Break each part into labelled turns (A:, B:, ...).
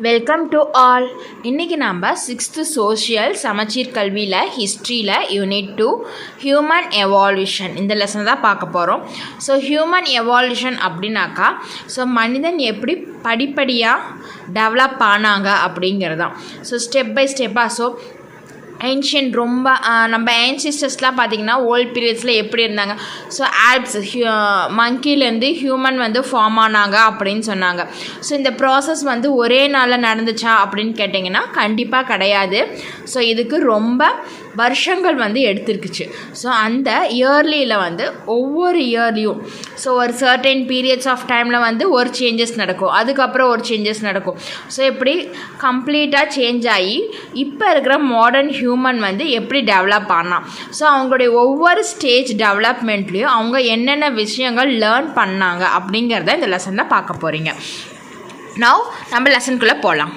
A: Welcome to all. இன்றைக்கி நம்ம 6th social சமச்சீர் கல்வியில் ஹிஸ்ட்ரியில் யூனிட் 2 ஹியூமன் எவால்யூஷன் இந்த லெசன் தான் பார்க்க போகிறோம். ஸோ ஹியூமன் எவால்யூஷன் அப்படின்னாக்கா மனிதன் எப்படி படிப்படியாக டெவலப் ஆனாங்க அப்படிங்கிறது தான். ஸ்டெப் பை ஸ்டெப்பாக ஏன்ஷியன்ட் ரொம்ப நம்ம ஏன்சிஸ்டர்ஸ்லாம் பார்த்திங்கன்னா ஓல்ட் பீரியட்ஸில் எப்படி இருந்தாங்க. ஆல்ப்ஸ் மங்கிலேருந்து ஹியூமன் ஃபார்ம் ஆனாங்க அப்படின்னு சொன்னாங்க. இந்த ப்ராசஸ் ஒரே நாளில் நடந்துச்சா அப்படின்னு கேட்டிங்கன்னா கண்டிப்பாக கிடையாது. இதுக்கு ரொம்ப வருஷங்கள் எடுத்துருக்குச்சு. அந்த இயர்லியில் ஒவ்வொரு இயர்லியும் ஒரு சர்டைன் பீரியட்ஸ் ஆஃப் டைமில் ஒரு சேஞ்சஸ் நடக்கும், அதுக்கப்புறம் ஒரு சேஞ்சஸ் நடக்கும். இப்படி கம்ப்ளீட்டாக சேஞ்ச் ஆகி இப்போ இருக்கிற மாடர்ன் ஹியூமன் எப்படி டெவலப் ஆனால் அவங்களுடைய ஒவ்வொரு ஸ்டேஜ் டெவலப்மெண்ட்லேயும் அவங்க என்னென்ன விஷயங்கள் லேர்ன் பண்ணாங்க அப்படிங்கிறத இந்த லெசனில் பார்க்க போகிறீங்க. நவ் நம்ம லெசனுக்குள்ளே போகலாம்.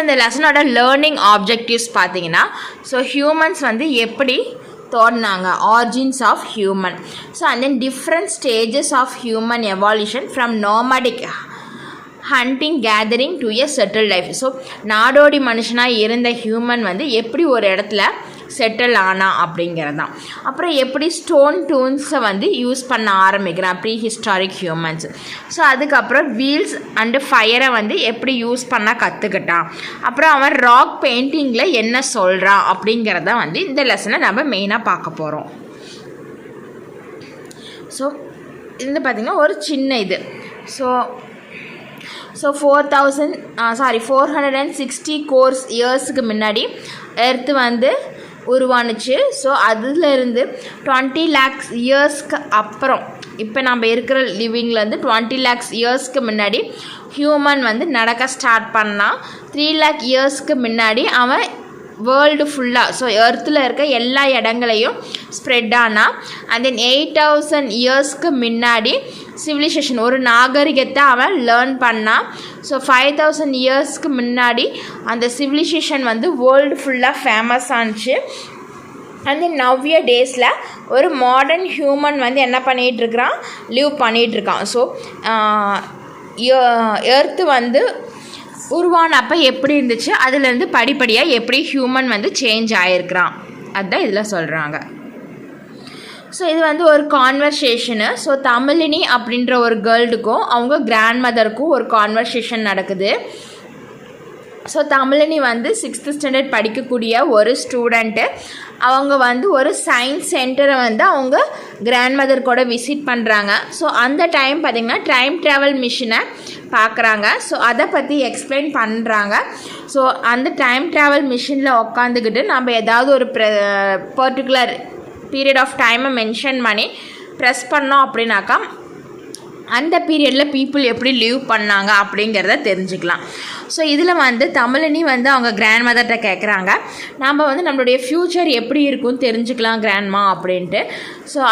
A: இந்த லெசனோட லேர்னிங் ஆப்ஜெக்டிவ்ஸ் பார்த்தீங்கன்னா ஹியூமன்ஸ் எப்படி தோன்றினாங்க, origins of human. And then different stages of human evolution from nomadic hunting gathering to a settle life. நாடோடி மனுஷனாக இருந்த ஹியூமன் எப்படி ஒரு இடத்துல செட்டில் ஆனா அப்படிங்கிறது தான். அப்புறம் எப்படி ஸ்டோன் டூல்ஸை யூஸ் பண்ண ஆரம்பிக்கிறான் ப்ரீ ஹிஸ்டாரிக் ஹியூமன்ஸ். அதுக்கப்புறம் வீல்ஸ் அண்டு ஃபயரை எப்படி யூஸ் பண்ண கற்றுக்கிட்டான். அப்புறம் அவன் ராக் பெயிண்டிங்கில் என்ன சொல்கிறான் அப்படிங்கிறத இந்த லெசனை நம்ம மெயினாக பார்க்க போகிறோம். இது பார்த்திங்கன்னா ஒரு சின்ன இது 460 கோர்ஸ் இயர்ஸுக்கு முன்னாடி எர்த்து உருவானுச்சு. அதுலேருந்து 20 lakhs இயர்ஸ்க்கு அப்புறம் இப்போ நம்ம இருக்கிற லிவிங்லேருந்து 20 lakhs இயர்ஸ்க்கு முன்னாடி ஹியூமன் நடக்க ஸ்டார்ட் பண்ணால் 3 lakh இயர்ஸ்க்கு முன்னாடி அவன் வேர்ல்டு ஃபுல்லாக எர்த்தில் இருக்க எல்லா இடங்களையும் ஸ்ப்ரெட் ஆனால். அண்ட் தென் 8000 இயர்ஸ்க்கு முன்னாடி சிவிலைசேஷன் ஒரு நாகரிகத்தை அவன் லேர்ன் பண்ணான். 5000 இயர்ஸ்க்கு முன்னாடி அந்த சிவிலைசேஷன் வேர்ல்டு ஃபுல்லாக ஃபேமஸ் ஆனிச்சு. அண்ட் தென் நவ்விய டேஸில் ஒரு மாடர்ன் ஹியூமன் என்ன பண்ணிகிட்ருக்கிறான், லிவ் பண்ணிகிட்ருக்கான். எர்த்து உருவானப்போ எப்படி இருந்துச்சு, அதுலேருந்து படிப்படியாக எப்படி ஹியூமன் சேஞ்ச் ஆகிருக்கிறான், அதுதான் இதில் சொல்கிறாங்க. இது ஒரு கான்வர்சேஷனு. தமிழினி அப்படின்ற ஒரு கேர்ள்டுக்கும் அவங்க கிராண்ட் மதருக்கும் ஒரு கான்வர்சேஷன் நடக்குது. தமிழினி 6th ஸ்டாண்டர்ட் படிக்கக்கூடிய ஒரு ஸ்டூடெண்ட்டு. அவங்க ஒரு சயின்ஸ் சென்டரை அவங்க கிராண்ட் மதர் கூட விசிட் பண்ணுறாங்க. அந்த டைம் பார்த்திங்கன்னா டைம் ட்ராவல் மிஷினை பார்க்குறாங்க. அதை பற்றி எக்ஸ்பிளைன் பண்ணுறாங்க. அந்த டைம் ட்ராவல் மிஷினில் உக்காந்துக்கிட்டு நம்ம ஏதாவது ஒரு பர்டிகுலர் பீரியட் ஆஃப் டைமை மென்ஷன் பண்ணி ப்ரெஸ் பண்ணோம் அப்படின்னாக்கா அந்த பீரியடில் பீப்புள் எப்படி லிவ் பண்ணாங்க அப்படிங்கிறத தெரிஞ்சுக்கலாம். இதில் தமிழினி அவங்க கிராண்ட் மதர்கிட்ட கேட்குறாங்க, நம்ம நம்மளுடைய ஃப்யூச்சர் எப்படி இருக்குன்னு தெரிஞ்சுக்கலாம் கிராண்ட்மா அப்படின்ட்டு.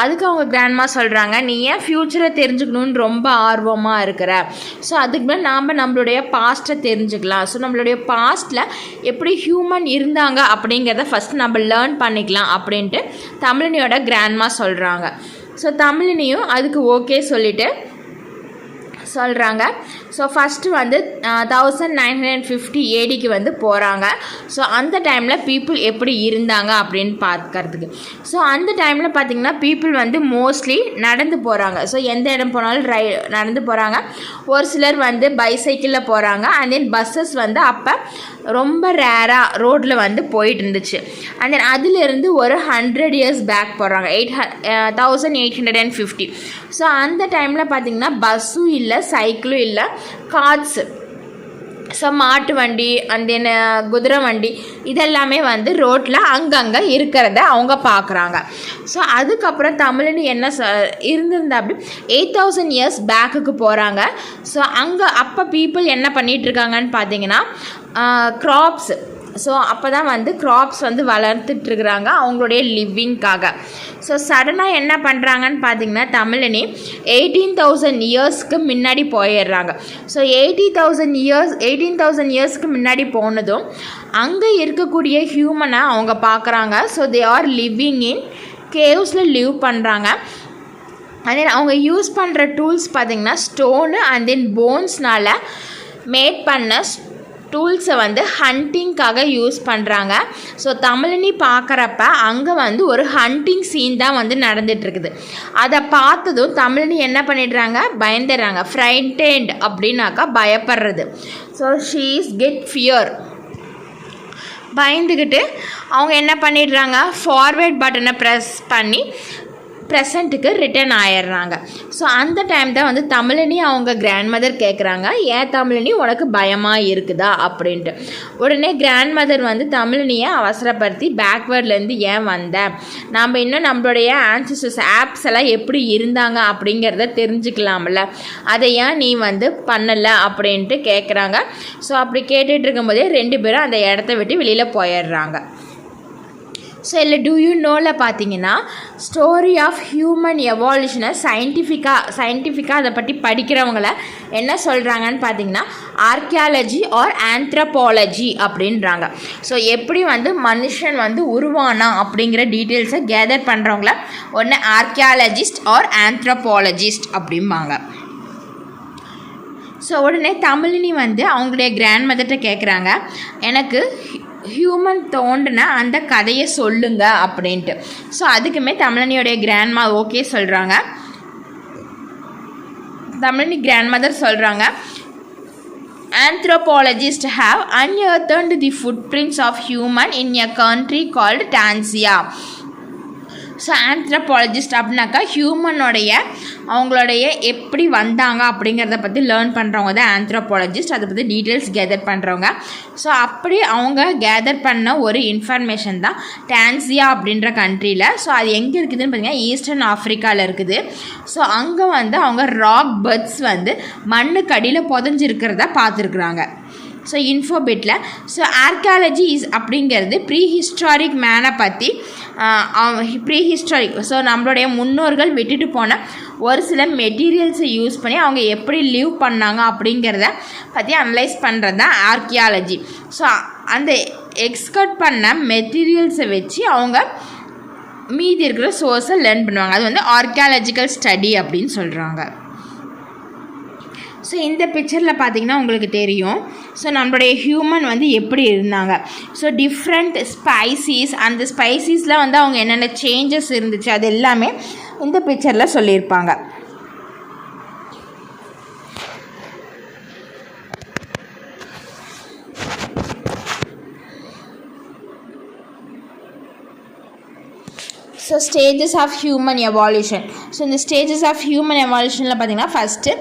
A: அதுக்கு அவங்க கிராண்ட்மா சொல்கிறாங்க, நீ ஏன் ஃப்யூச்சரை தெரிஞ்சுக்கணுன்னு ரொம்ப ஆர்வமாக இருக்கிற, அதுக்கு மேலே நாம் நம்மளுடைய பாஸ்ட்டை தெரிஞ்சுக்கலாம். நம்மளுடைய பாஸ்ட்டில் எப்படி ஹியூமன் இருந்தாங்க அப்படிங்கிறத ஃபஸ்ட் நம்ம லேர்ன் பண்ணிக்கலாம் அப்படின்ட்டு தமிழினியோட கிராண்ட்மா சொல்கிறாங்க. தமிழினியும் அதுக்கு ஓகே சொல்லிவிட்டு சொல்கிறாங்க. ஃபஸ்ட்டு 1950 ADக்கு போகிறாங்க. அந்த டைமில் பீப்புள் எப்படி இருந்தாங்க அப்படின்னு பார்க்கறதுக்கு. அந்த டைமில் பார்த்திங்கன்னா பீப்புள் மோஸ்ட்லி நடந்து போகிறாங்க. எந்த இடம் போனாலும் நடந்து போகிறாங்க. ஒரு சிலர் பைசைக்கிளில் போகிறாங்க. அண்ட் தென் பஸ்ஸஸ் அப்போ ரொம்ப ரேராக ரோட்டில் போயிட்டு இருந்துச்சு. அண்ட் தென் அதிலிருந்து ஒரு 100 years பேக் போகிறாங்க, 1850. அந்த டைமில் பார்த்திங்கன்னா பஸ்ஸும் இல்லை, சைக்கிளும் இல்லை, கார்ட்ஸு மாட்டு வண்டி அண்ட் தென் குதிரை வண்டி இதெல்லாமே ரோட்டில் அங்கங்கே இருக்கிறத அவங்க பார்க்குறாங்க. அதுக்கப்புறம் தமிழினி என்ன இருந்திருந்தா அப்படி 8000 years பேக்குக்கு போகிறாங்க. அங்கே அப்போ பீப்புள் என்ன பண்ணிகிட்ருக்காங்கன்னு பார்த்தீங்கன்னா க்ராப்ஸு. அப்போ தான் க்ராப்ஸ் வளர்த்துட்ருக்குறாங்க அவங்களுடைய லிவிங்காக. சடனாக என்ன பண்ணுறாங்கன்னு பார்த்தீங்கன்னா தமிழினி 18,000 இயர்ஸ்க்கு முன்னாடி போயிடுறாங்க. 18,000 இயர்ஸ்க்கு முன்னாடி போனதும் அங்கே இருக்கக்கூடிய ஹியூமனை அவங்க பார்க்குறாங்க. தே ஆர் லிவிங் இன் கேவ்ஸில் லிவ் பண்ணுறாங்க. அண்ட் தென் அவங்க யூஸ் பண்ணுற டூல்ஸ் பார்த்திங்கன்னா ஸ்டோனு அண்ட் தென் போன்ஸ்னால் மேட் பண்ண டூல்ஸை வந்து ஹண்டிங்காக யூஸ் பண்ணுறாங்க. ஸோ தமிழினி பார்க்குறப்ப அங்கே வந்து ஒரு ஹண்டிங் சீன் தான் வந்து நடந்துகிட்ருக்குது. அதை பார்த்ததும் தமிழினி என்ன பண்ணிடுறாங்க, பயந்துடுறாங்க. ஃப்ரைட்டன்ட் அப்படின்னாக்கா பயப்படுறது. So she is get fear. பயந்துக்கிட்டு அவங்க என்ன பண்ணிடுறாங்க, ஃபார்வேர்ட் பட்டனை ப்ரெஸ் பண்ணி ப்ரெசண்ட்டுக்கு ரிட்டர்ன் ஆயிடுறாங்க. ஸோ அந்த டைம் தான் வந்து தமிழினி அவங்க கிராண்ட் மதர் கேட்குறாங்க, ஏன் தமிழினி உனக்கு பயமாக இருக்குதா அப்படின்ட்டு. உடனே கிராண்ட் மதர் வந்து தமிழினியை அவசரப்படுத்தி பேக்வேர்ட்லேருந்து ஏன் வந்த, நாம் இன்னும் நம்மளுடைய ஆன்சிஸ்டர்ஸ் ஆப்ஸ் எல்லாம் எப்படி இருந்தாங்க அப்படிங்கிறத தெரிஞ்சுக்கலாம்ல, அதை ஏன் நீ வந்து பண்ணலை அப்படின்ட்டு கேட்குறாங்க. ஸோ அப்படி கேட்டுட்டு இருக்கும்போதே 2 பேரும் அந்த இடத்த விட்டு வெளியில் போயிடுறாங்க. ஸோ இல்லை டூ யூ நோவில் பார்த்தீங்கன்னா ஸ்டோரி ஆஃப் ஹியூமன் எவால்யூஷனை சயின்டிஃபிக்காக அதை பற்றி படிக்கிறவங்கள என்ன சொல்கிறாங்கன்னு பார்த்தீங்கன்னா ஆர்கியாலஜி ஆர் ஆந்த்ரோபாலஜி அப்படின்றாங்க. ஸோ எப்படி வந்து மனுஷன் வந்து உருவானா அப்படிங்கிற டீட்டெயில்ஸை கேதர் பண்ணுறவங்கள ஒன்று ஆர்கியாலஜிஸ்ட் ஆர் ஆந்த்ரோபாலஜிஸ்ட் அப்படிம்பாங்க. ஸோ உடனே தமிழினி வந்து அவங்களுடைய கிராண்ட் மதர்கிட்ட கேட்குறாங்க, எனக்கு ஹியூமன் தோண்டின அந்த கதையை சொல்லுங்க அப்படின்ட்டு. ஸோ அதுக்குமே தமிழினியோடைய கிராண்ட்மா ஓகே சொல்கிறாங்க. தமிழினி கிராண்ட் மதர் சொல்கிறாங்க, anthropologists have unearthed the footprints of human in a country called Tanzania. So anthropologist அப்படின்னாக்கா ஹியூமனோடைய அவங்களுடைய எப்படி வந்தாங்க அப்படிங்கிறத பற்றி லேர்ன் பண்ணுறவங்க தான் ஆந்த்ரோபாலஜிஸ்ட். அதை பற்றி டீட்டெயில்ஸ் கேதர் பண்ணுறவங்க. ஸோ அப்படி அவங்க கேதர் பண்ண ஒரு இன்ஃபர்மேஷன் தான் டான்சியா அப்படின்ற கண்ட்ரியில். ஸோ அது எங்கே இருக்குதுன்னு பார்த்தீங்கன்னா ஈஸ்டர்ன் ஆஃப்ரிக்காவில் இருக்குது. ஸோ அங்கே வந்து அவங்க ராக் பர்ட்ஸ் வந்து மண்ணுக்கு அடியில் புதஞ்சிருக்கிறத பார்த்துருக்குறாங்க. ஸோ இன்ஃபோபிட்டில் ஸோ ஆர்கியாலஜி அப்படிங்கிறது ப்ரீஹிஸ்டாரிக் மேனை பற்றி ப்ரீஹிஸ்டாரிக் ஸோ நம்மளுடைய முன்னோர்கள் விட்டுட்டு போன ஒரு சில மெட்டீரியல்ஸை யூஸ் பண்ணி அவங்க எப்படி லீவ் பண்ணாங்க அப்படிங்கிறத பற்றி அனலைஸ் பண்ணுறது தான் ஆர்கியாலஜி. ஸோ அந்த எக்ஸ்கர்ட் பண்ண மெட்டீரியல்ஸை வச்சு அவங்க மீதி இருக்கிற சோர்ஸை லேர்ன் பண்ணுவாங்க. அது வந்து ஆர்கியாலஜிக்கல் ஸ்டடி அப்படின்னு சொல்கிறாங்க. ஸோ இந்த பிக்சரில் பார்த்திங்கன்னா உங்களுக்கு தெரியும், ஸோ நம்மளுடைய ஹியூமன் வந்து எப்படி இருந்தாங்க. ஸோ டிஃப்ரெண்ட் ஸ்பைசிஸ், அந்த ஸ்பைசிஸில் வந்து அவங்க என்னென்ன சேஞ்சஸ் இருந்துச்சு அது எல்லாமே இந்த பிக்சரில் சொல்லியிருப்பாங்க. So stages of human evolution. So இந்த ஸ்டேஜஸ் ஆஃப் ஹியூமன் எவால்யூஷனில் பார்த்திங்கன்னா ஃபஸ்ட்டு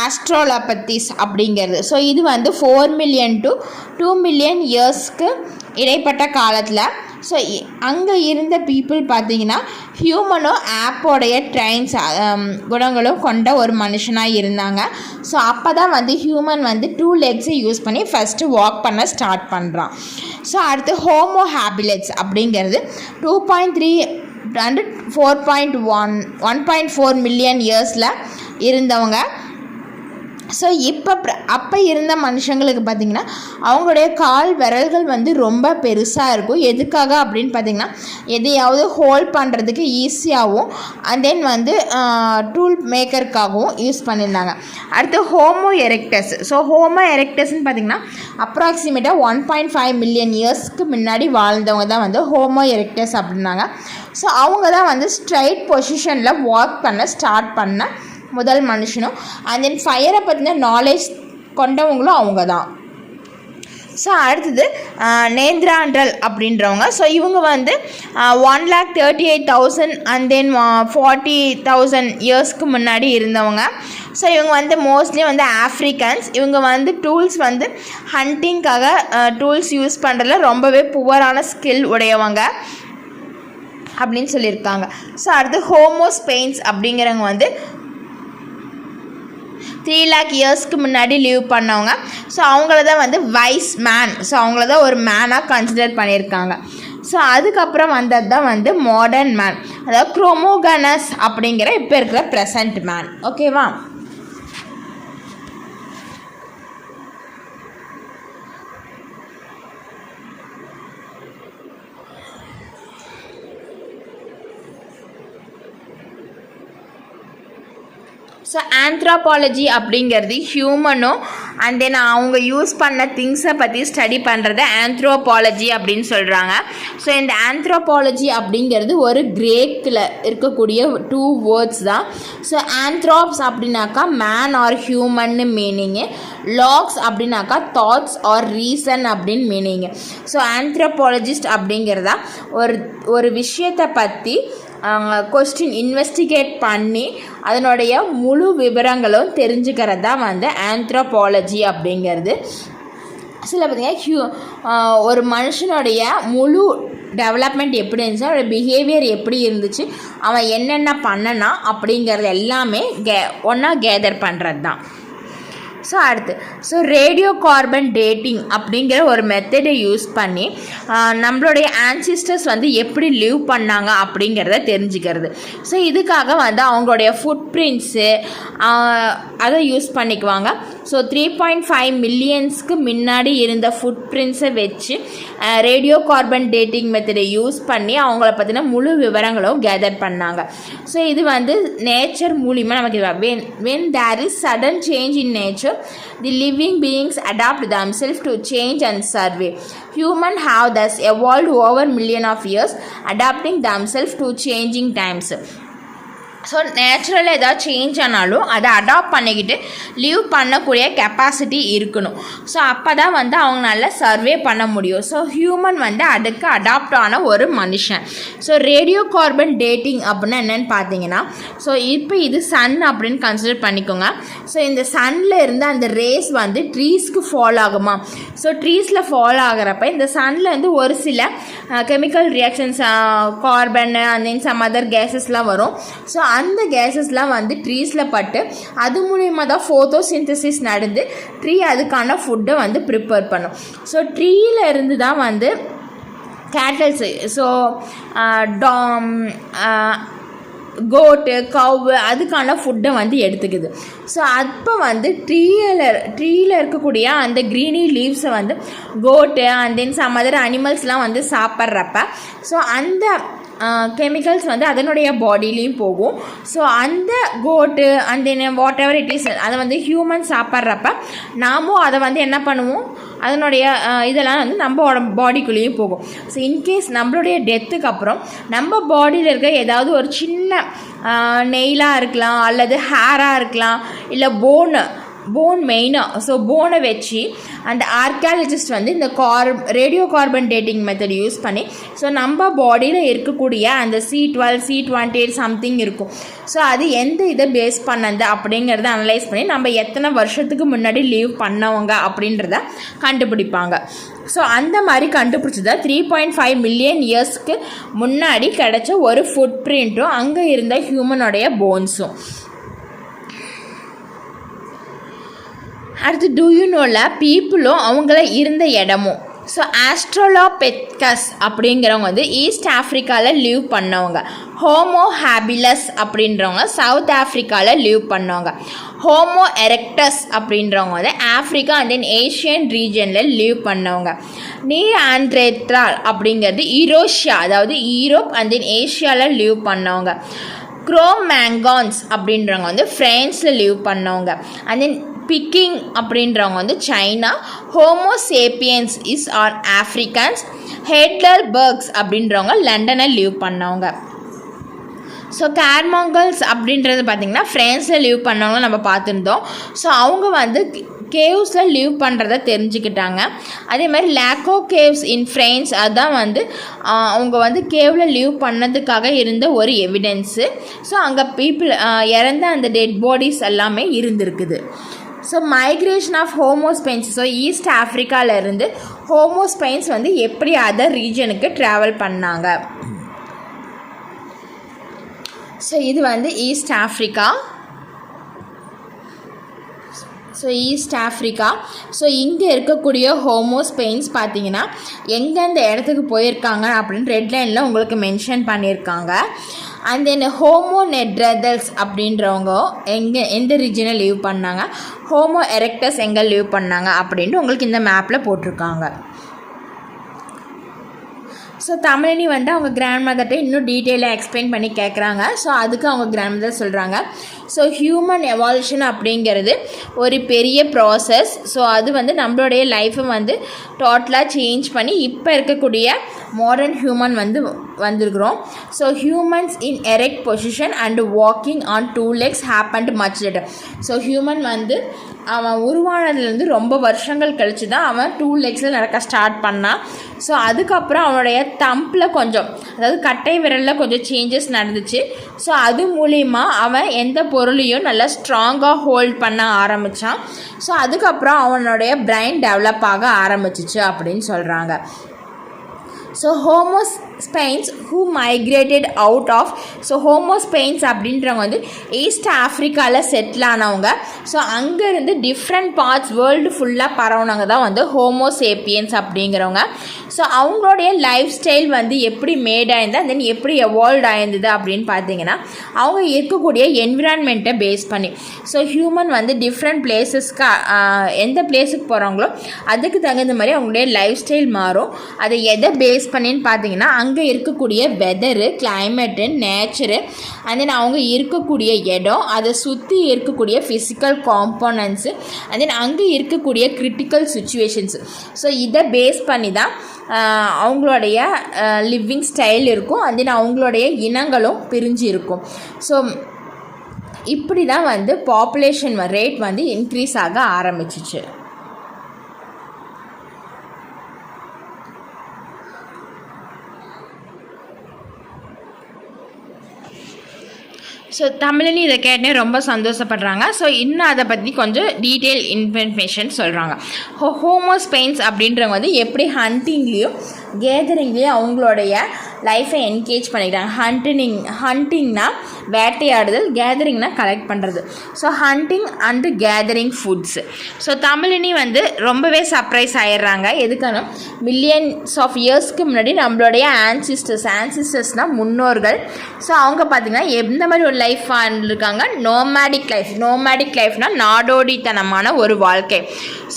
A: ஆஸ்ட்ரோலபத்திஸ் அப்படிங்கிறது. ஸோ இது வந்து 4 மில்லியன் to 2 மில்லியன் இயர்ஸ்க்கு இடைப்பட்ட காலத்தில் ஸோ அங்கே இருந்த பீப்புள் பார்த்திங்கன்னா ஹியூமனும் ஆப்போடைய ட்ரைன்ஸ் குணங்களும் கொண்ட ஒரு மனுஷனாக இருந்தாங்க. ஸோ அப்போ தான் வந்து ஹியூமன் வந்து 2 லெக்ஸை யூஸ் பண்ணி ஃபஸ்ட்டு வாக் பண்ண ஸ்டார்ட் பண்ணுறான். ஸோ அடுத்து ஹோமோ ஹேபிலட்ஸ் அப்படிங்கிறது 2.3 and 1.4 மில்லியன் இயர்ஸில் இருந்தவங்க. ஸோ அப்போ இருந்த மனுஷங்களுக்கு பார்த்திங்கன்னா அவங்களுடைய கால் விரல்கள் வந்து ரொம்ப பெருசாக இருக்கும். எதுக்காக அப்படின்னு பார்த்திங்கன்னா எதையாவது ஹோல்ட் பண்ணுறதுக்கு ஈஸியாகவும் அண்ட் தென் வந்து டூல் மேக்கருக்காகவும் யூஸ் பண்ணியிருந்தாங்க. அடுத்து ஹோமோ எரெக்டஸ். ஸோ ஹோமோ எரெக்டஸ்ன்னு பார்த்திங்கன்னா அப்ராக்சிமேட்டாக 1.5 மில்லியன் இயர்ஸ்க்கு முன்னாடி வாழ்ந்தவங்க தான் வந்து ஹோமோ எரெக்டஸ் அப்படின்னாங்க. ஸோ அவங்க தான் வந்து ஸ்ட்ரைட் பொசிஷனில் வாக் பண்ண ஸ்டார்ட் பண்ண முதல் மனுஷனும் அண்ட் தென் ஃபயரை பற்றின நாலேஜ் கொண்டவங்களும் அவங்க தான். ஸோ அடுத்தது நேந்திராண்டல் அப்படின்றவங்க. ஸோ இவங்க வந்து 1,38,000 அண்ட் தென் 40,000 இயர்ஸ்க்கு முன்னாடி இருந்தவங்க. ஸோ இவங்க வந்து மோஸ்ட்லி வந்து ஆஃப்ரிக்கன்ஸ். இவங்க வந்து டூல்ஸ் வந்து ஹண்டிங்காக டூல்ஸ் யூஸ் பண்ணுறதுல ரொம்பவே புவரான ஸ்கில் உடையவங்க அப்படின்னு சொல்லியிருக்காங்க. ஸோ அடுத்து ஹோமோஸ்பெயின்ஸ் அப்படிங்கிறவங்க வந்து 3 lakh இயர்ஸ்க்கு முன்னாடி லீவ் பண்ணவங்க. ஸோ அவங்கள தான் வந்து வைஸ் மேன், ஸோ அவங்கள தான் ஒரு மேனாக கன்சிடர் பண்ணியிருக்காங்க. ஸோ அதுக்கப்புறம் வந்தது தான் வந்து மாடர்ன் மேன், அதாவது குரோமோகனஸ் அப்படிங்கிற இப்போ இருக்கிற ப்ரெசன்ட் மேன். ஓகேவா? ஸோ ஆந்த்ரோபாலஜி அப்படிங்கிறது ஹியூமனும் அண்ட் தென் அவங்க யூஸ் பண்ண திங்ஸை பற்றி ஸ்டடி பண்ணுறது ஆந்த்ரோபாலஜி அப்படின்னு சொல்கிறாங்க. ஸோ இந்த ஆந்த்ரோபாலஜி அப்படிங்கிறது ஒரு கிரேக்கில் இருக்கக்கூடிய 2 வேர்ட்ஸ் தான். ஸோ ஆந்த்ரோப்ஸ் அப்படின்னாக்கா மேன் ஆர் ஹியூமன்னு மீனிங்கு, லாக்ஸ் அப்படின்னாக்கா தாட்ஸ் ஆர் ரீசன் அப்படின்னு மீனிங்கு. ஸோ ஆந்த்ரோபாலஜிஸ்ட் அப்படிங்கிறதா ஒரு விஷயத்தை பற்றி கொஸ்டின் இன்வெஸ்டிகேட் பண்ணி அதனுடைய முழு விவரங்களும் தெரிஞ்சுக்கிறது தான் வந்து ஆந்த்ரோபாலஜி அப்படிங்கிறது. சில பார்த்திங்கன்னா ஒரு மனுஷனுடைய முழு டெவலப்மெண்ட் எப்படி இருந்துச்சு, அவனோட பிஹேவியர் எப்படி இருந்துச்சு, அவன் என்னென்ன பண்ணனா அப்படிங்கிறது எல்லாமே ஒன்றா கேதர் பண்ணுறது தான். ஸோ அடுத்து ரேடியோ கார்பன் டேட்டிங் அப்படிங்கிற ஒரு மெத்தடை யூஸ் பண்ணி நம்மளுடைய ஆன்சிஸ்டர்ஸ் வந்து எப்படி லிவ் பண்ணாங்க அப்படிங்கிறத தெரிஞ்சுக்கிறது. ஸோ இதுக்காக வந்து அவங்களுடைய ஃபுட் பிரிண்ட்ஸு அதை யூஸ் பண்ணிக்குவாங்க. ஸோ 3.5 மில்லியன்ஸ்க்கு முன்னாடி இருந்த ஃபுட் பிரிண்ட்ஸை வச்சு ரேடியோ கார்பன் டேட்டிங் மெத்தடை யூஸ் பண்ணி அவங்கள பற்றின முழு விவரங்களும் கேதர் பண்ணாங்க. ஸோ இது வந்து நேச்சர் மூலிமா நமக்கு when there is sudden change in nature, the living beings adapt themselves to change and survive. Humans have thus evolved over millions of years, adapting themselves to changing times. So நேச்சுரலாக ஏதாவது change ஆனாலும் அதை adapt பண்ணிக்கிட்டு leave பண்ணக்கூடிய capacity இருக்கணும். So அப்போ தான் வந்து அவங்க நல்லா சர்வே பண்ண முடியும். ஸோ ஹியூமன் வந்து அதுக்கு அடாப்ட் ஆன ஒரு மனுஷன். ஸோ ரேடியோ கார்பன் டேட்டிங் அப்படின்னா என்னென்னு பார்த்தீங்கன்னா, ஸோ இப்போ இது சன் அப்படின்னு கன்சிடர் பண்ணிக்கோங்க. ஸோ இந்த சன்னில் இருந்து அந்த ரேஸ் வந்து ட்ரீஸ்க்கு ஃபால் ஆகுமா. ஸோ ட்ரீஸில் ஃபால் ஆகிறப்ப இந்த சன்னில் இருந்து ஒரு சில chemical reactions, carbon and then some other கேஸஸ்லாம் வரும். ஸோ அந்த கேஸஸ்லாம் வந்து ட்ரீஸில் பட்டு அது மூலிமா தான் ஃபோட்டோசிந்தசிஸ் நடந்து ட்ரீ அதுக்கான ஃபுட்டை வந்து ப்ரிப்பேர் பண்ணும். ஸோ ட்ரீயில் இருந்து தான் வந்து கேட்டல்ஸு, ஸோ கோட்டு, கவு அதுக்கான ஃபுட்டை வந்து எடுத்துக்குது. ஸோ அப்போ வந்து ட்ரீயில் இருக்கக்கூடிய அந்த க்ரீனி லீவ்ஸை வந்து கோட்டு அண்ட் தென் சம் அதர் அனிமல்ஸ்லாம் வந்து சாப்பிட்றப்ப ஸோ அந்த கெமிக்கல்ஸ் வந்து அதனுடைய பாடியிலையும் போகும். ஸோ அந்த கோட்டு and then whatever it is அதை வந்து ஹியூமன் சாப்பிட்றப்ப நாமும் அதை வந்து என்ன பண்ணுவோம், அதனுடைய இதெல்லாம் வந்து நம்ம பாடிக்குள்ளேயும் போகும். ஸோ இன்கேஸ் நம்மளுடைய டெத்துக்கு அப்புறம் நம்ம பாடியில் இருக்க ஏதாவது ஒரு சின்ன நெயிலாக இருக்கலாம் அல்லது ஹேராக இருக்கலாம் இல்லை போன் மெயினாக, ஸோ போனை வச்சு அந்த ஆர்கியாலஜிஸ்ட் வந்து இந்த radio carbon dating method use பண்ணி ஸோ நம்ம பாடியில் இருக்கக்கூடிய அந்த C12 C28 சம்திங் இருக்கும். ஸோ அது எந்த இதை பேஸ் பண்ணது அப்படிங்கிறத அனலைஸ் பண்ணி நம்ம எத்தனை வருஷத்துக்கு முன்னாடி லீவ் பண்ணவங்க அப்படின்றத கண்டுபிடிப்பாங்க. ஸோ அந்த மாதிரி கண்டுபிடிச்சதை 3.5 மில்லியன் இயர்ஸ்க்கு முன்னாடி கிடைச்ச ஒரு ஃபுட் பிரிண்ட்டும் அங்கே இருந்த ஹியூமனோடைய போன்ஸும். அடுத்து டூயூனோவில் பீப்புளும் அவங்கள இருந்த இடமும். ஸோ ஆஸ்ட்ரோலோபெத்கஸ் அப்படிங்கிறவங்க வந்து ஈஸ்ட் ஆஃப்ரிக்காவில் லீவ் பண்ணவங்க. ஹோமோ ஹேபிலஸ் அப்படின்றவங்க சவுத் ஆஃப்ரிக்காவில் லீவ் பண்ணவங்க. ஹோமோ எரெக்டஸ் அப்படின்றவங்க வந்து ஆஃப்ரிக்கா அண்ட் தென் ஏஷியன் ரீஜனில் லீவ் பண்ணவங்க. நீஆண்ட்ரேத்ரால் அப்படிங்கிறது ஈரோஷியா, அதாவது ஈரோப் அண்ட் தென் ஏஷியாவில் லீவ் பண்ணவங்க. குரோமேங்கான்ஸ் அப்படின்றவங்க வந்து ஃப்ரான்ஸில் லீவ் பண்ணவங்க. அண்ட் தென் பிக்கிங் அப்படின்றவங்க வந்து China. Homo sapiens is are Africans. Heidelbergs அப்படின்றவங்க லண்டனில் லீவ் பண்ணவங்க. ஸோ கேர்மாங்கல்ஸ் அப்படின்றது பார்த்திங்கன்னா ஃப்ரான்ஸில் லீவ் பண்ணவங்க நம்ம பார்த்துருந்தோம். ஸோ அவங்க வந்து கேவ்ஸில் லீவ் பண்ணுறத தெரிஞ்சுக்கிட்டாங்க. அதே மாதிரி லாக்கோ கேவ்ஸ் இன் ஃப்ரான்ஸ், அதுதான் வந்து அவங்க வந்து கேவில் லீவ் பண்ணதுக்காக இருந்த ஒரு எவிடென்ஸு. ஸோ அங்கே பீப்புள் இறந்த அந்த டெட் பாடிஸ் எல்லாமே இருந்திருக்குது. So migration of Homo sapiens, so east ஆஃப்ரிக்காவிலேருந்து ஹோமோஸ்பெயின்ஸ் வந்து எப்படி அதர் ரீஜனுக்கு ட்ராவல் பண்ணாங்க. ஸோ இது வந்து ஈஸ்ட் ஆஃப்ரிக்கா. ஸோ இங்கே இருக்கக்கூடிய ஹோமோஸ்பெயின்ஸ் பார்த்தீங்கன்னா எந்தெந்த இடத்துக்கு போயிருக்காங்க அப்படின்னு ரெட் லைனில் உங்களுக்கு மென்ஷன் பண்ணியிருக்காங்க. அண்ட் தென் ஹோமோ நெட்ரதல்ஸ் அப்படின்றவங்க எந்த ரீஜனில் லீவ் பண்ணாங்க, ஹோமோ எரெக்டஸ் எங்கே லீவ் பண்ணாங்க அப்படின்ட்டு உங்களுக்கு இந்த மேப்பில் போட்டிருக்காங்க. ஸோ தமிழினி வந்து அவங்க கிராண்ட் மதர்கிட்ட இன்னும் டீட்டெயிலாக எக்ஸ்பிளைன் பண்ணி கேட்குறாங்க. ஸோ அதுக்கு அவங்க கிராண்ட் மதர் சொல்கிறாங்க, ஸோ ஹியூமன் எவால்யூஷன் அப்படிங்கிறது ஒரு பெரிய ப்ராசஸ். ஸோ அது வந்து நம்மளுடைய லைஃப்பை வந்து டோட்டலாக சேஞ்ச் பண்ணி இப்போ இருக்கக்கூடிய மாடர்ன் ஹியூமன் வந்து வந்திருக்கிறோம். So humans in erect position and walking on 2 legs happened much later. So human வந்து அவன் உருவானதுலேருந்து ரொம்ப வருஷங்கள் கழித்து தான் அவன் 2 legsல நடக்க ஸ்டார்ட் பண்ணான். ஸோ அதுக்கப்புறம் அவனுடைய தம்பில் கொஞ்சம், அதாவது கட்டை விரலில் கொஞ்சம் சேஞ்சஸ் நடந்துச்சு. ஸோ அது மூலிமா அவன் எந்த பொருளையும் நல்லா ஸ்ட்ராங்காக ஹோல்ட் பண்ண ஆரம்பித்தான். ஸோ அதுக்கப்புறம் அவனுடைய பிரெயின் டெவலப் ஆக ஆரம்பிச்சிச்சு அப்படின்னு சொல்கிறாங்க. So Homo sapiens who migrated out of, so Homo sapiens அப்படின்றவங்க வந்து ஈஸ்ட் ஆஃப்ரிக்காவில் செட்டில் ஆனவங்க. ஸோ அங்கேருந்து டிஃப்ரெண்ட் பார்ட்ஸ் வேர்ல்டு ஃபுல்லாக பரவுனவங்க தான் வந்து ஹோமோசேப்பியன்ஸ் அப்படிங்கிறவங்க. ஸோ அவங்களுடைய லைஃப் ஸ்டைல் வந்து எப்படி மேட் ஆயிருந்தது அண்ட் தென் எப்படி எவால்வ் ஆயிருந்தது அப்படின்னு பார்த்தீங்கன்னா அவங்க இருக்கக்கூடிய என்விரான்மெண்ட்டை பேஸ் பண்ணி. ஸோ ஹியூமன் வந்து டிஃப்ரெண்ட் பிளேஸஸ்க்கு எந்த பிளேஸுக்கு போகிறாங்களோ அதுக்கு தகுந்த மாதிரி அவங்களுடைய லைஃப் ஸ்டைல் மாறும். அதை எதை பேஸ் பண்ணின்னு பார்த்தீங்கன்னா அங்கே இருக்கக்கூடிய weather, climate, nature and then அவங்க இருக்கக்கூடிய இடம், அதை சுற்றி இருக்கக்கூடிய ஃபிசிக்கல் காம்போனன்ட்ஸு அண்ட் தென் அங்கே இருக்கக்கூடிய கிரிட்டிக்கல் சுச்சுவேஷன்ஸு. ஸோ இதை பேஸ் பண்ணி தான் அவங்களுடைய லிவிங் ஸ்டைல் இருக்கும். அண்ட் தென் அவங்களுடைய இனங்களும் பிரிஞ்சு இருக்கும். ஸோ இப்படி தான் வந்து பாப்புலேஷன் ரேட் வந்து இன்க்ரீஸ் ஆக ஆரம்பிச்சிச்சு. ஸோ தமிழினி இதை கேட்டே ரொம்ப சந்தோஷப்படுறாங்க. ஸோ இன்னும் அதை பற்றி கொஞ்சம் டீட்டெயில் இன்ஃபர்மேஷன் சொல்கிறாங்க. ஹோமோஸ்பெயின்ஸ் அப்படின்றவங்க வந்து எப்படி ஹண்டிங்லேயும் கேதரிங்லேயும் அவங்களுடைய லைஃப்பை என்கேஜ் பண்ணிக்கிறாங்க. ஹண்டிங்னா வேட்டையாடுதல், கேதரிங்னா கலெக்ட் பண்ணுறது. So hunting and gathering foods. So Tamilini வந்து ரொம்பவே சர்ப்ரைஸ் ஆகிடுறாங்க. எதுக்கான மில்லியன்ஸ் ஆஃப் இயர்ஸ்க்கு முன்னாடி நம்மளுடைய ஆன்சிஸ்டர்ஸ்னால் முன்னோர்கள். ஸோ அவங்க பார்த்திங்கன்னா எந்த மாதிரி ஒரு லைஃப் வாழ்ந்துருக்காங்க, நோமேடிக் லைஃப்னால் நாடோடித்தனமான ஒரு வாழ்க்கை.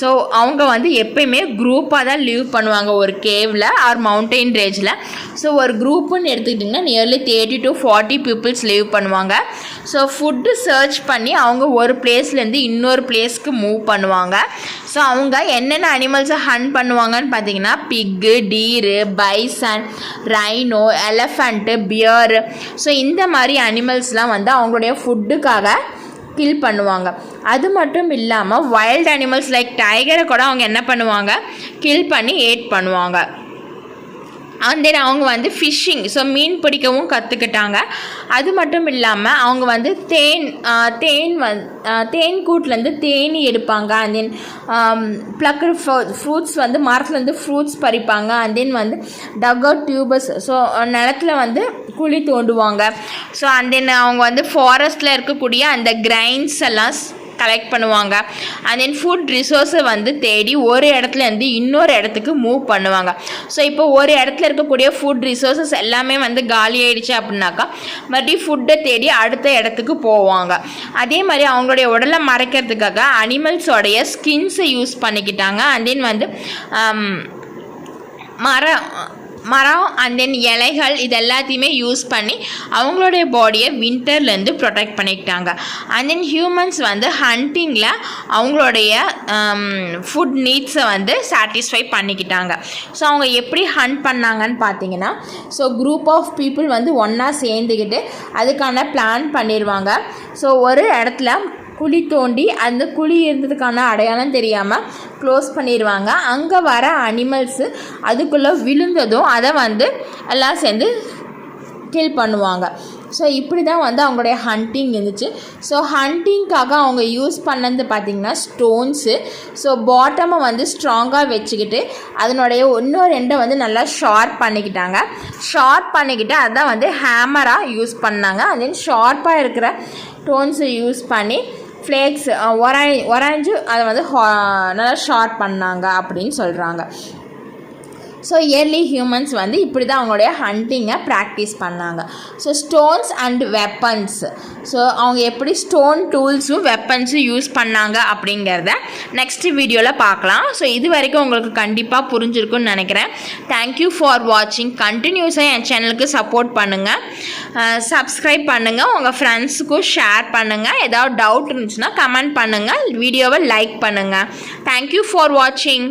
A: ஸோ அவங்க வந்து எப்பயுமே குரூப்பாக தான் லிவ் பண்ணுவாங்க ஒரு கேவில் ஆர் மவுண்டெயின் ரேஞ்சில். ஸோ ஒரு குரூப்புன்னு எடுத்துக்கிட்டிங்கன்னா நியர்லி 30 to 40 பீப்புள்ஸ் லிவ் பண்ணுவாங்க. ஸோ ஃபுட்டு சர்ச் பண்ணி அவங்க ஒரு பிளேஸ்லேருந்து இன்னொரு பிளேஸ்க்கு மூவ் பண்ணுவாங்க. ஸோ அவங்க என்னென்ன அனிமல்ஸை ஹண்ட் பண்ணுவாங்கன்னு பார்த்தீங்கன்னா pig, deer, bison, rhino, elephant, bear. So இந்த மாதிரி அனிமல்ஸ்லாம் வந்து அவங்களுடைய ஃபுட்டுக்காக கில் பண்ணுவாங்க. அது மட்டும் இல்லாமல் வைல்ட் அனிமல்ஸ் லைக் டைகரை கூட அவங்க என்ன பண்ணுவாங்க, கில் பண்ணி ஏட் பண்ணுவாங்க. அண்ட் தென் அவங்க வந்து ஃபிஷ்ஷிங், ஸோ மீன் பிடிக்கவும் கற்றுக்கிட்டாங்க. அது மட்டும் இல்லாமல் அவங்க வந்து தேன் கூட்டிலேருந்து தேனி எடுப்பாங்க. அண்ட் தென் ப்ளக்கர் ஃப்ரூட்ஸ் வந்து மரத்துலேருந்து ஃப்ரூட்ஸ் பறிப்பாங்க. அண்ட் தென் வந்து டகர் டியூபர்ஸ், ஸோ நிலத்தில் வந்து குழி தோண்டுவாங்க. ஸோ அண்ட் தென் அவங்க வந்து ஃபாரஸ்ட்டில் இருக்கக்கூடிய அந்த கிரைன்ஸ் எல்லாம் கலெக்ட் பண்ணுவாங்க. அண்ட் தென் ஃபுட் ரிசோர்ஸை வந்து தேடி ஒரு இடத்துலேருந்து இன்னொரு இடத்துக்கு மூவ் பண்ணுவாங்க. ஸோ இப்போ ஒரு இடத்துல இருக்கக்கூடிய ஃபுட் ரிசோர்ஸஸ் எல்லாமே வந்து காலி ஆகிடுச்சு அப்படின்னாக்கா மறுபடியும் ஃபுட்டை தேடி அடுத்த இடத்துக்கு போவாங்க. அதே மாதிரி அவங்களுடைய உடலை மறைக்கிறதுக்காக அனிமல்ஸோடைய ஸ்கின்ஸை யூஸ் பண்ணிக்கிட்டாங்க. அண்ட் தென் வந்து மரம் அண்ட் தென் இலைகள் இது எல்லாத்தையுமே யூஸ் பண்ணி அவங்களுடைய பாடியை வின்டர்லேருந்து ப்ரொடெக்ட் பண்ணிக்கிட்டாங்க. அண்ட் தென் ஹியூமன்ஸ் வந்து ஹண்டிங்கில் அவங்களுடைய ஃபுட் நீட்ஸை வந்து சாட்டிஸ்ஃபை பண்ணிக்கிட்டாங்க. ஸோ அவங்க எப்படி ஹண்ட் பண்ணாங்கன்னு பார்த்தீங்கன்னா, ஸோ குரூப் ஆஃப் பீப்புள் வந்து ஒன்றா சேர்ந்துக்கிட்டு அதுக்கான பிளான் பண்ணிடுவாங்க. ஸோ ஒரு இடத்துல குழி தோண்டி அந்த குழி இருந்ததுக்கான அடையாளம் தெரியாமல் க்ளோஸ் பண்ணிடுவாங்க. அங்கே வர அனிமல்ஸு அதுக்குள்ளே விழுந்ததும் அதை வந்து எல்லாம் சேர்ந்து கில் பண்ணுவாங்க. ஸோ இப்படி தான் வந்து அவங்களுடைய ஹண்டிங் இருந்துச்சு. ஸோ ஹண்டிங்காக அவங்க யூஸ் பண்ணது பார்த்திங்கன்னா ஸ்டோன்ஸு. ஸோ பாட்டமை வந்து ஸ்ட்ராங்காக வச்சுக்கிட்டு அதனுடைய இன்னொரு ரெண்டை வந்து நல்லா ஷார்ப் பண்ணிக்கிட்டாங்க. ஷார்ப் பண்ணிக்கிட்டு அதான் வந்து ஹேமராக யூஸ் பண்ணாங்க. அண்ட் தென் ஷார்ப்பாக இருக்கிற ஸ்டோன்ஸை யூஸ் பண்ணி ஃப்ளேக்ஸ் உறைஞ்சு அதை வந்து நல்லா ஷார்ப் பண்ணாங்க அப்படின்னு சொல்கிறாங்க. ஸோ இயர்லி ஹியூமன்ஸ் வந்து இப்படி தான் அவங்களுடைய ஹண்டிங்கை ப்ராக்டிஸ் பண்ணாங்க. So stones and weapons, so அவங்க எப்படி ஸ்டோன் டூல்ஸும் வெப்பன்ஸும் யூஸ் பண்ணாங்க அப்படிங்கிறத நெக்ஸ்ட் வீடியோவில் பார்க்கலாம். ஸோ இது வரைக்கும் உங்களுக்கு கண்டிப்பாக புரிஞ்சிருக்குன்னு நினைக்கிறேன். தேங்க்யூ ஃபார் வாட்சிங். கண்டினியூஸாக என் சேனலுக்கு சப்போர்ட் பண்ணுங்கள், சப்ஸ்கிரைப் பண்ணுங்கள், உங்கள் ஃப்ரெண்ட்ஸுக்கும் ஷேர் பண்ணுங்கள். ஏதாவது டவுட் இருந்துச்சுன்னா கமெண்ட் பண்ணுங்கள், வீடியோவை லைக் பண்ணுங்கள். தேங்க்யூ ஃபார் வாட்சிங்.